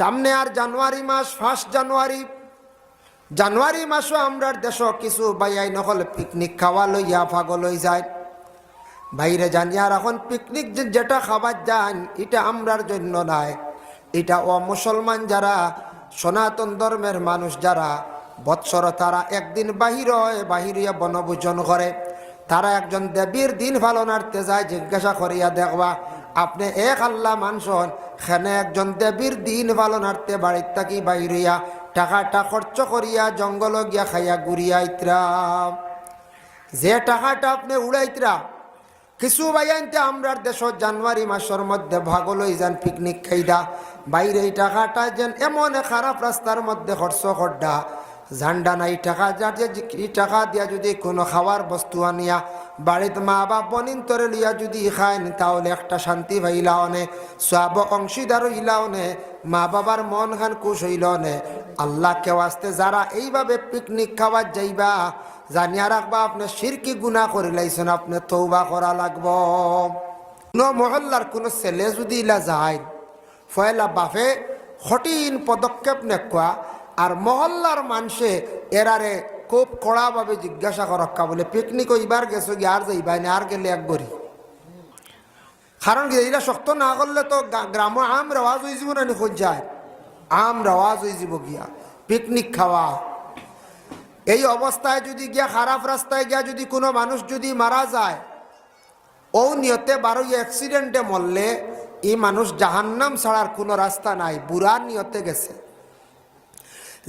সামনে আর জানুয়ারি মাস, 1 জানুয়ারি। জানুয়ারি মাসও আমরার দেশ কিছু বাইয়াই নকল পিকনিক খাওয়া লইয়া পাগল হয়ে যায়। বাইরে জানি আর এখন পিকনিক যেটা খাবার যান এটা আমরার জন্য নাই, এটা মুসলমান যারা সনাতন ধর্মের মানুষ যারা বৎসর তারা একদিন বাহিরিয়া বনভোজন করে, তারা একজন দেবীর দিন পালনার্থে যায়। জিজ্ঞাসা করিয়া দেখবা আপনি এক আল্লাহ মানসন খেনে একজন দেবীর দিন পালনার্থে বাড়ির থাকি বাহিরিয়া টাকাটা খরচ করিয়া জঙ্গল গিয়া খাইয়া ঘুরিয়া আইতরা, যে টাকাটা আপনি উড়াইতরা। কিছু বাইয়ানতে আমরার দেশ জানুয়ারি মাসের মধ্যে ভাগল হয়ে যান পিকনিক খাইদা, বাইরে এই টাকাটা যেন এমন খারাপ রাস্তার মধ্যে খরচ করডা, ঝান্ডা নাই টাকা এই টাকা দিয়া যদি কোনো খাওয়ার বস্তু আনিয়া বাড়িতে মা বাপ বনিন্তরে লিয়া যদি খায়ন তাহলে একটা শান্তি পাইলাও নে, সব অংশীদার হইলাও নে, মা বাবার মন খান খুশ হইল নে। আল্লাহ কেউ আসতে যারা এইভাবে পিকনিক খাওয়ার যাইবা জানিয়া রাখবা আপনি শিরকি গুনাহ করে লাইছেন, আপনি তওবা করা লাগব। কোনো মহল্লার কোনো ছেলে যদি ইলা যায় ফয়লা বাপে কঠিন পদক্ষেপ নেওয়া আর মহল্লার মানুষে এরারে খুব কড়াভাবে জিজ্ঞাসা করক্কা বলে পিকনিক ওইবার গেছো কি আর যাইবাই না, আর গেলে এক গড়ি। কারণ কি এরা শক্ত না করলে তো গ্রাম আম রেওয়াজ হয়ে যাব না, খোঁজ যায় আম রেওয়াজ হয়ে যাব গিয়া পিকনিক খাওয়া। এই অবস্থায় যদি গিয়া খারাপ রাস্তায় গিয়া যদি কোনো মানুষ যদি মারা যায় ও নিয়তে বারো অ্যাক্সিডেন্টে মরলে এই মানুষ জাহান্নাম ছাড়ার কোনো রাস্তা নাই, বুড়া নিয়তে গেছে।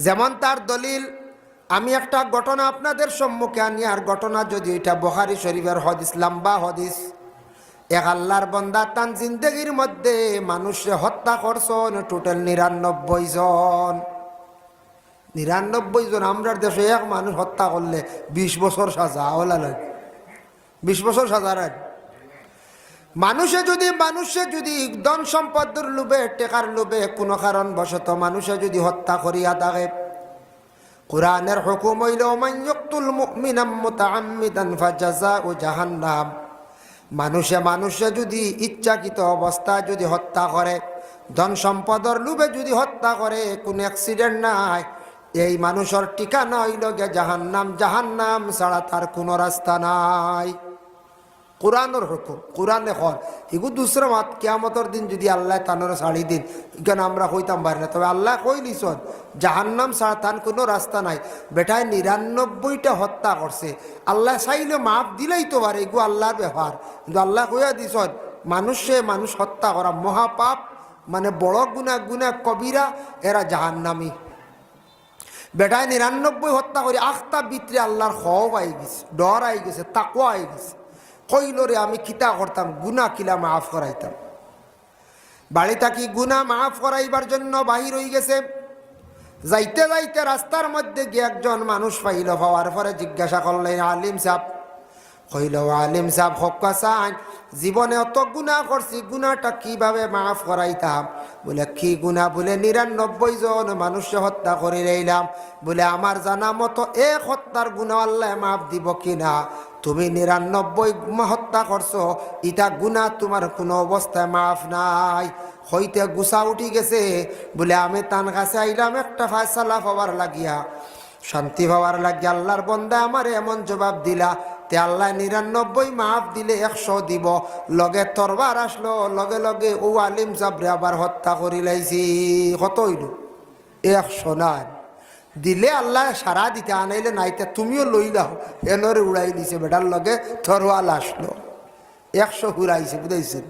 যেমন তার দলিল আমি একটা ঘটনা আপনাদের সম্মুখে আনি, আর ঘটনা যদি এটা বুখারী শরীফের হাদিস, লম্বা হাদিস। এক আল্লাহর বান্দা তান জিন্দেগির মধ্যে মানুষে হত্যা করছেন টোটাল ৯৯ জন। ৯৯ জন। আমরার দেশে এক মানুষ হত্যা করলে ২০ বছর সাজা, ওলা লাগে ২০ বছর সাজা রাখ। মানুষে যদি ধন সম্পদের লোভে টেকার লোভে কোনো কারণ বশত মানুষে যদি হত্যা করিয়া থাকে, কুরআনের হুকুম হইল মান ইয়াকতুল মুমিনাম মুতাআম্মিদান ফাজাযাউ জাহান্নাম। মানুষে যদি ইচ্ছাকৃত অবস্থায় যদি হত্যা করে, ধন সম্পদের লোভে যদি হত্যা করে, কোনো অ্যাক্সিডেন্ট নাই, এই মানুষের ঠিকানা হইল গে জাহান্নাম। জাহান্নাম ছাড়া তার কোনো রাস্তা নাই। কোরআনের হুকুম, কোরআনে হর এগু দুসরা মাত কিয়ামতের দিন যদি আল্লাহ তানোর ছাড়ি দিন এখানে আমরা কইতাম পারি না, তবে আল্লাহ কই লিছন জাহান্নাম ছাড়া তার কোনো রাস্তা নাই। বেটায় ৯৯টা হত্যা করছে, আল্লাহ চাইলে মাফ দিলেই তো পারে, এগু আল্লাহর ব্যাপার। কিন্তু আল্লাহ কইয়া দিছন মানুষ হত্যা করা মহাপাপ, মানে বড় গুনাহ কবিরা, এরা জাহান্নামী। বেটায় ৯৯ হত্যা করে আখতা ভিতরে আল্লাহর খওফ আই গেছে, ডর আই গেছে, তাকওয়া আই গেছে। কইলরে আমি খিতা করতাম গুনাহ কিলা মাফ করাইতাম। বাড়ি থাকি গুনাহ মাফ করাইবার জন্য বাহির হয়ে গেছে। যাইতে যাইতে রাস্তার মধ্যে গিয়ে একজন মানুষ পাইল, পাওয়ার পরে জিজ্ঞাসা করলেন আলিম সাহেব। কইল আলিম সাহেব হক্কা চান, জীবনে অত গুনাহ করছি, গুনাহটা কিভাবে মাফ করাইতাম? বলে কি গুনাহ? বলে ৯৯ জন মানুষকে হত্যা করে রইলাম। বলে আমার জানা মতো এক হত্যার গুনাহ আল্লাহ মাফ দিব কিনা? তুমি ৯৯ হত্যা করছো, ইটা গুনাহ তোমার কোনো অবস্থায় মাফ নাই। হইতে গুছা উঠি গেছে। বলে আমি তান কাছে আইলাম একটা ফায়সালা পাওয়ার লাগিয়া, শান্তি পাওয়ার লাগিয়া। আল্লাহর বান্দা আমার এমন জবাব দিলা, তে আল্লাহ ৯৯ মাফ দিলে ১০০ দিব। লগে তরবার আসলো, লগে লগে ও আলিম সাবরে আবার হত্যা করি লাইছি। কত হইল? ১০০ নাই দিলে আল্লাহ সারা দিতে, আনাইলে নাইতে তুমিও লইলাও, এনরে উড়াই দিছে। বেটার লগে তরোয়াল আসলো, ১০০ হুরাইছে, বুঝাইছেন?